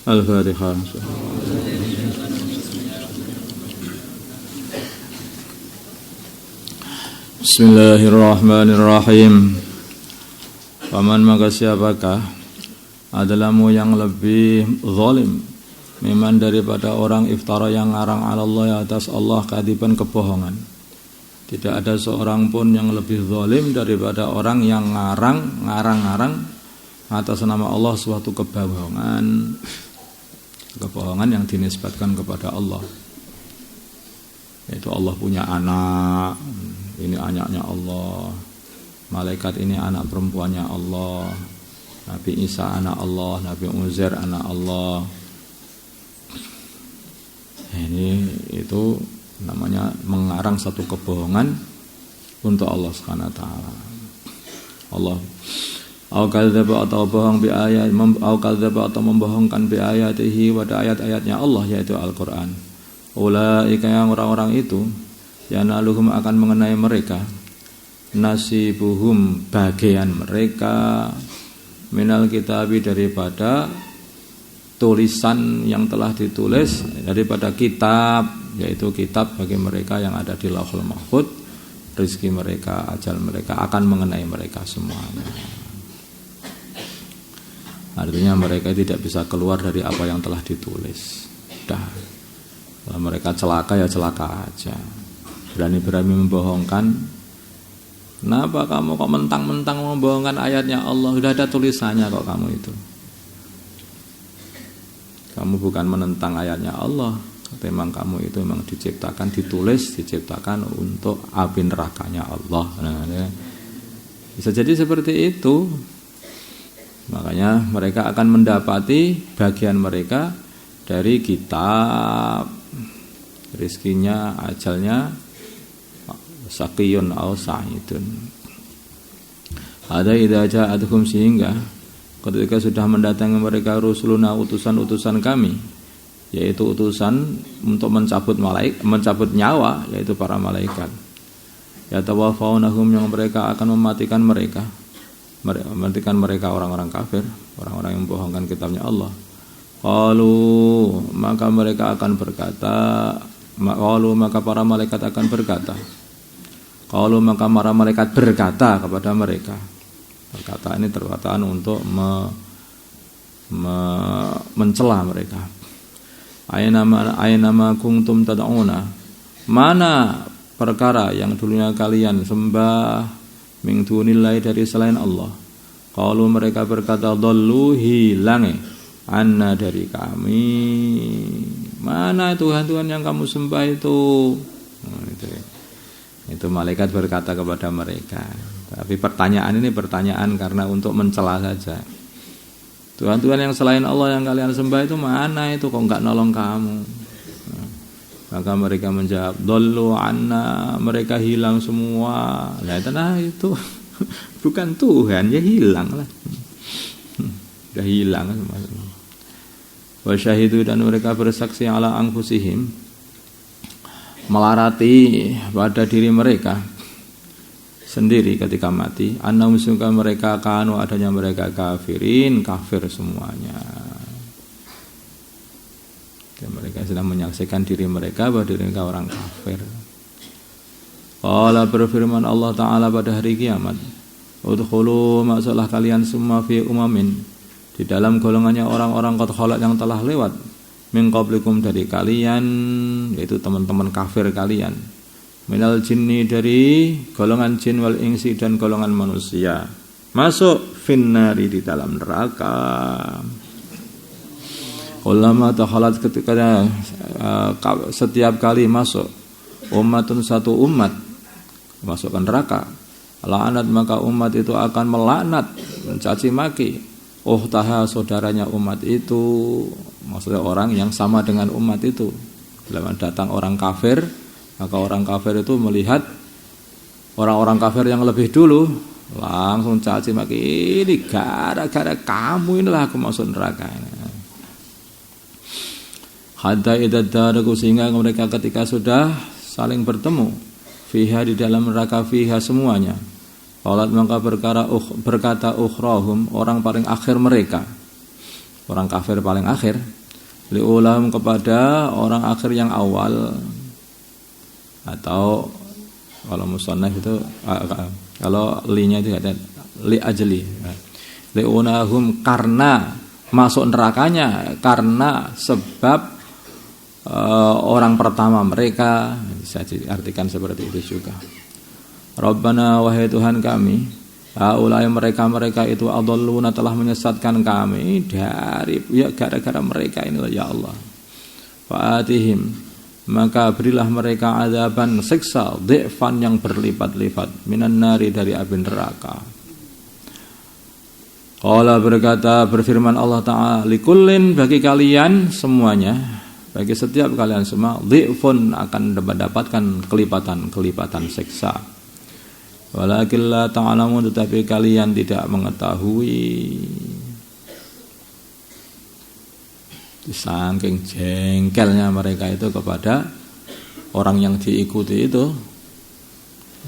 Al-Fatihah. Bismillahirrahmanirrahim. Paman maka siapakah adalah yang lebih zalim memang daripada orang iftara yang ngarang ala Allah atas Allah kadiban kebohongan. Tidak ada seorang pun yang lebih zalim daripada orang yang ngarang atas nama Allah suatu kebohongan yang dinisbatkan kepada Allah. Yaitu Allah punya anak, ini anaknya Allah. Malaikat ini anak perempuannya Allah. Nabi Isa anak Allah, Nabi Uzair anak Allah. Ini itu namanya mengarang satu kebohongan untuk Allah Subhanahu wa taala. Allah atau bohong bi ayat atau membohongkan bi ayatihi pada ayat-ayatnya Allah yaitu Al-Qur'an. Ulaika yang orang-orang itu yanaluhum akan mengenai mereka nasibuhum bagian mereka minal kitabi daripada tulisan yang telah ditulis daripada kitab, yaitu kitab bagi mereka yang ada di Lauhul Mahfuz. Rezeki mereka, ajal mereka akan mengenai mereka semuanya. Artinya mereka tidak bisa keluar dari apa yang telah ditulis. Kalau mereka celaka ya celaka aja. Berani-berani membohongkan. Kenapa kamu kok mentang-mentang membohongkan ayatnya Allah? Sudah ada tulisannya kok kamu itu. Kamu bukan menentang ayatnya Allah. Memang kamu itu memang diciptakan untuk api nerakanya Allah. Bisa jadi seperti itu. Makanya mereka akan mendapati bagian mereka dari kitab, rizkinya, ajalnya, saqiyun aw sa'idun. Ada idza ja'atuhum sehingga ketika sudah mendatangi mereka rusuluna utusan-utusan kami, yaitu utusan untuk mencabut nyawa, yaitu para malaikat. Ya tawafawnahum yang mereka akan mematikan mereka orang-orang kafir, orang-orang yang membohongkan kitabnya Allah. Maka mereka akan berkata, maka para malaikat akan berkata. Maka para malaikat berkata kepada mereka. Perkataan ini perkataan untuk mencela mereka. Aynama kuntum tad'una. Mana perkara yang dulunya kalian sembah min dunillahi dari selain Allah. Kalau mereka berkata dhallu hilange anna dari kami. Mana Tuhan-Tuhan yang kamu sembah itu? Itu malaikat berkata kepada mereka. Tapi pertanyaan ini pertanyaan karena untuk mencela saja. Tuhan-Tuhan yang selain Allah yang kalian sembah itu mana itu kok enggak nolong kamu? Maka mereka menjawab, dhallu anna, mereka hilang semua. Nah itu bukan Tuhan, ya hilang lah. Sudah hilang semua. Wa syahidu dan mereka bersaksi ala anfusihim, melarati pada diri mereka sendiri ketika mati. Annahum sungka mereka kanu adanya mereka kafirin, kafir semuanya. Dan mereka sedang menyaksikan diri mereka bahwa diri mereka orang kafir. Qala berfirman Allah Ta'ala pada hari kiamat, udkhulu masuklah kalian semua fi umamin, di dalam golongannya orang-orang qad khalat yang telah lewat, min qablikum dari kalian, yaitu teman-teman kafir kalian, minal jinni dari golongan jin wal insi dan golongan manusia, masuk finnari di dalam neraka. Ulama takhalat ketika setiap kali masuk umatun satu umat masukkan neraka, la'anat maka umat itu akan melaknat, mencaci maki taha saudaranya umat itu, maksudnya orang yang sama dengan umat itu. Bila datang orang kafir, maka orang kafir itu melihat orang-orang kafir yang lebih dulu, langsung caci maki, ini gara-gara kamu inilah aku masuk neraka. Hatta idza daraku, sehingga mereka ketika sudah saling bertemu fiha di dalam neraka, fiha semuanya. Qalat maka berkata ukhrahum, orang paling akhir mereka, orang kafir paling akhir, liulahum kepada orang akhir yang awal, atau kalau musannaf itu kalau linya itu ada li ajli, liulahum karena masuk nerakanya karena sebab orang pertama mereka, bisa diartikan seperti itu juga. Rabbana wahai Tuhan kami, haulai mereka itu adalluna telah menyesatkan kami dari ya gara-gara mereka inilah ya Allah. Fa'atihim maka berilah mereka azaban siksa dhi'fan yang berlipat-lipat minan nari dari api neraka. Qala berkata berfirman Allah Ta'ala likullin bagi kalian semuanya, bagi setiap kalian semua dhi'fun akan mendapatkan kelipatan siksa. Walakin la ta'lamun tetapi kalian tidak mengetahui. Saking jengkelnya mereka itu kepada orang yang diikuti itu.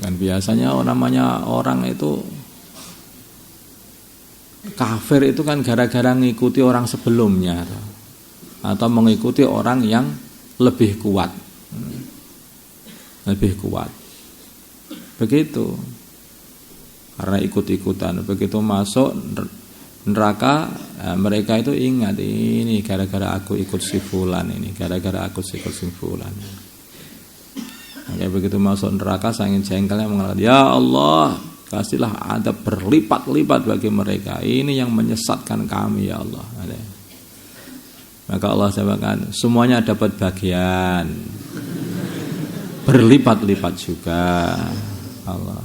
Kan biasanya namanya orang itu kafir itu kan gara-gara mengikuti orang sebelumnya atau mengikuti orang yang lebih kuat. Begitu. Karena ikut-ikutan, begitu masuk neraka mereka itu ingat ini gara-gara aku ikut si fulan ini, gara-gara aku ikut si fulan. Kayak begitu masuk neraka saking jengkelnya mengatakan, ya Allah, kasihlah adab berlipat-lipat bagi mereka. Ini yang menyesatkan kami ya Allah. Maka Allah sampaikan semuanya dapat bagian berlipat-lipat juga. Allah.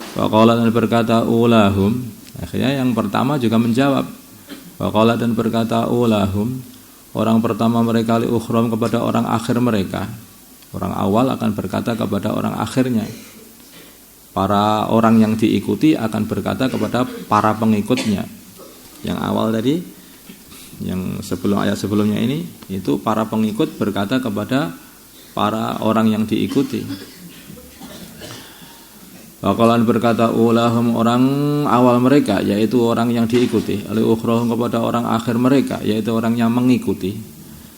Waqala dan berkata ulahum, akhirnya yang pertama juga menjawab. Waqala dan berkata ulahum, orang pertama mereka li ukhram kepada orang akhir mereka. Orang awal akan berkata kepada orang akhirnya. Para orang yang diikuti akan berkata kepada para pengikutnya. Yang awal tadi, yang sebelum ayat sebelumnya ini, itu para pengikut berkata kepada para orang yang diikuti. Bakalan berkata ulahum orang awal mereka, yaitu orang yang diikuti, ali ukhrahum kepada orang akhir mereka, yaitu orang yang mengikuti.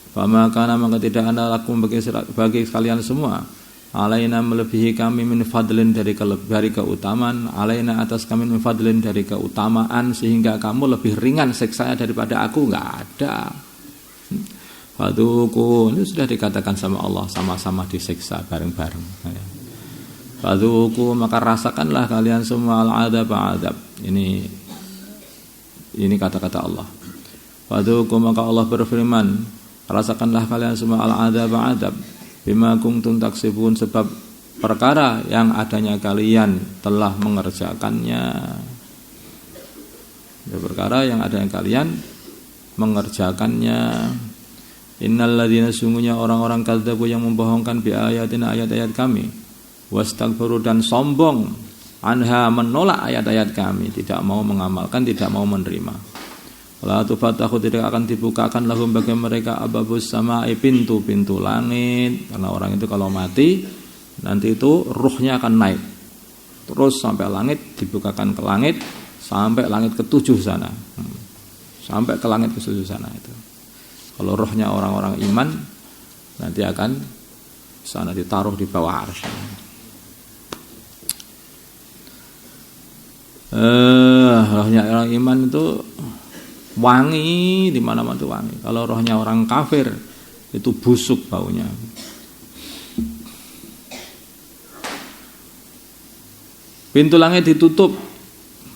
Fama kana maka tidak ada lakum bagi kalian semua, alaina melebihi kami min fadlin dari keutamaan, alaina atas kami min fadlin dari keutamaan sehingga kamu lebih ringan siksanya daripada aku, enggak ada. Faduku ini sudah dikatakan sama Allah sama-sama disiksa bareng-bareng. Faduku maka rasakanlah kalian semua al-adab. Ini kata-kata Allah. Faduku maka Allah berfirman, rasakanlah kalian semua al-adab bima kuntum taksibun sebab perkara yang adanya kalian telah mengerjakannya. Perkara yang adanya kalian mengerjakannya. Innal ladzina sungguhnya orang-orang kadzabu yang membohongkan bi ayatina ayat-ayat kami. Wastakbaru dan sombong anha menolak ayat-ayat kami, tidak mau mengamalkan, tidak mau menerima. La tufatahu tidak akan dibukakan lahum bagi mereka ababus samai pintu-pintu langit, karena orang itu kalau mati nanti itu ruhnya akan naik terus sampai langit, dibukakan ke langit sampai langit ke-7 sana. Sampai ke langit ke-7 sana itu. Kalau rohnya orang-orang iman nanti akan sana ditaruh di bawah arsy. Rohnya orang iman itu wangi, di mana-mana itu wangi. Kalau rohnya orang kafir itu busuk baunya. Pintu langit ditutup.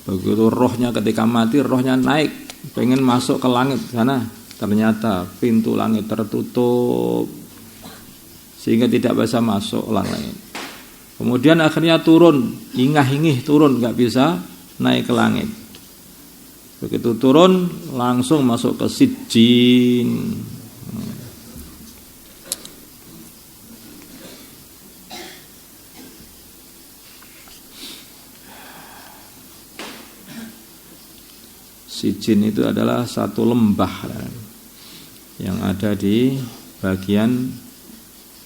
Begitu rohnya ketika mati, rohnya naik, pengen masuk ke langit sana, ternyata pintu langit tertutup sehingga tidak bisa masuk langit. Kemudian akhirnya turun, ingah-ingih turun, nggak bisa naik ke langit. Begitu turun langsung masuk ke sijjin. Sijjin itu adalah satu lembah yang ada di bagian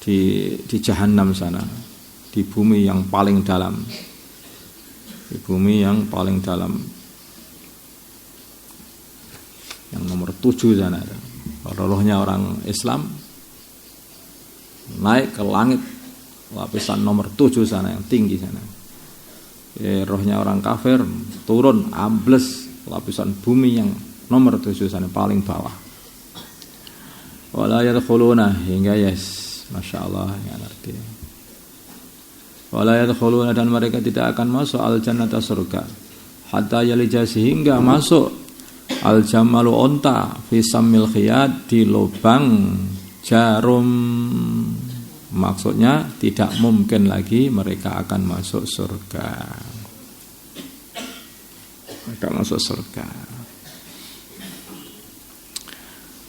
di Jahannam sana, di bumi yang paling dalam. Di bumi yang paling dalam, yang nomor 7 sana. rohnya orang Islam naik ke langit lapisan nomor 7 sana yang tinggi sana. Rohnya orang kafir turun ambles lapisan bumi yang nomor 7 sana paling bawah. Wala yadkhuluna hingga Masya Allah ya ngerti. Wala yadkhuluna dan mereka tidak akan masuk al-jannata surga hatta yalija sehingga masuk al-jamalu onta fi sammil khiyat di lubang jarum. Maksudnya tidak mungkin lagi mereka akan masuk surga. Mereka masuk surga.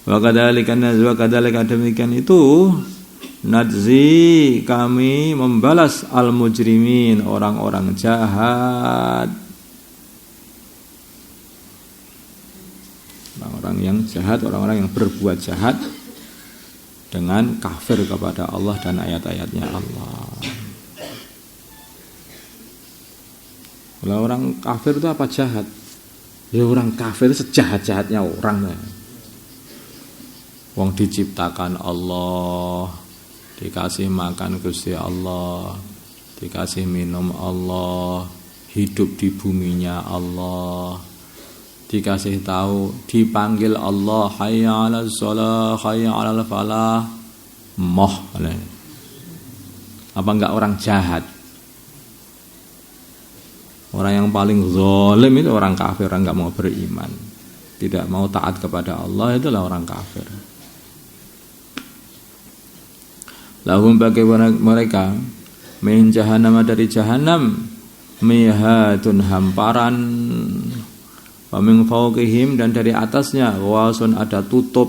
Wa kadzalika demikian itu najzi kami membalas al-mujrimin orang-orang jahat. Orang-orang yang jahat, orang-orang yang berbuat jahat dengan kafir kepada Allah dan ayat-ayatnya Allah. Kalau orang kafir itu apa jahat? Ya orang kafir itu sejahat-jahatnya orang. Wong diciptakan Allah, dikasih makan Gusti Allah, dikasih minum Allah, hidup di buminya Allah, dikasih tahu, dipanggil Allah, hayya 'alas shalah, hayya 'alal falah. Apa enggak orang jahat? Orang yang paling zalim itu orang kafir, orang enggak mau beriman, tidak mau taat kepada Allah, itulah orang kafir. Lahum bagi mereka min jahannam dari jahanam mihadun hamparan, wa min fawqihim dan dari atasnya wasun ada tutup,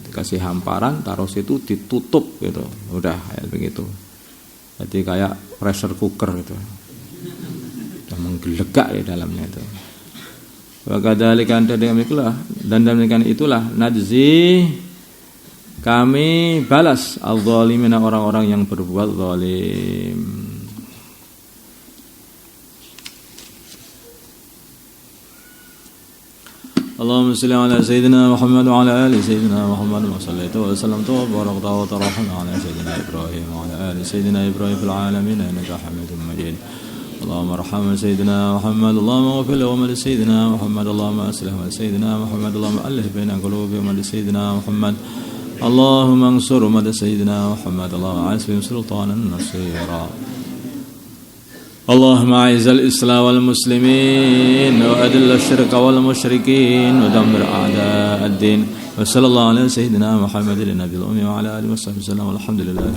dikasih hamparan taruh situ ditutup gitu, udah kayak begitu. Jadi kayak pressure cooker gitu, udah menggelegak di dalamnya itu. Wa kadzalika dan demikian itulah najzi kami balas al-zalimina orang-orang yang berbuat zalim. Allahumma salli ala sayyidina Muhammad wa ala ali sayyidina Muhammad wa sallallahu wa sallam wa barakta wa tarahna ala sayyidina Ibrahim wa ala ali sayyidina Ibrahim fil alamin innaka Hamidum Majid. Allahumma arham sayyidina Muhammad, Allahumma ighfir lahu wa li sayyidina Muhammad, Allahumma aslih wa sayyidina Muhammad, Allahumma alif baina qulubihim wa li sayyidina Muhammad. Allahumma ansur ummat sayyidina Muhammad, Allahumma asbihim sultanan nasira. اللهم أعز الإسلام والمسلمين وأذل الشرك والمشركين ودمر أعداء الدين وصلى الله على سيدنا محمد النبي الأمي وعلى آله وصحبه وسلم والحمد لله.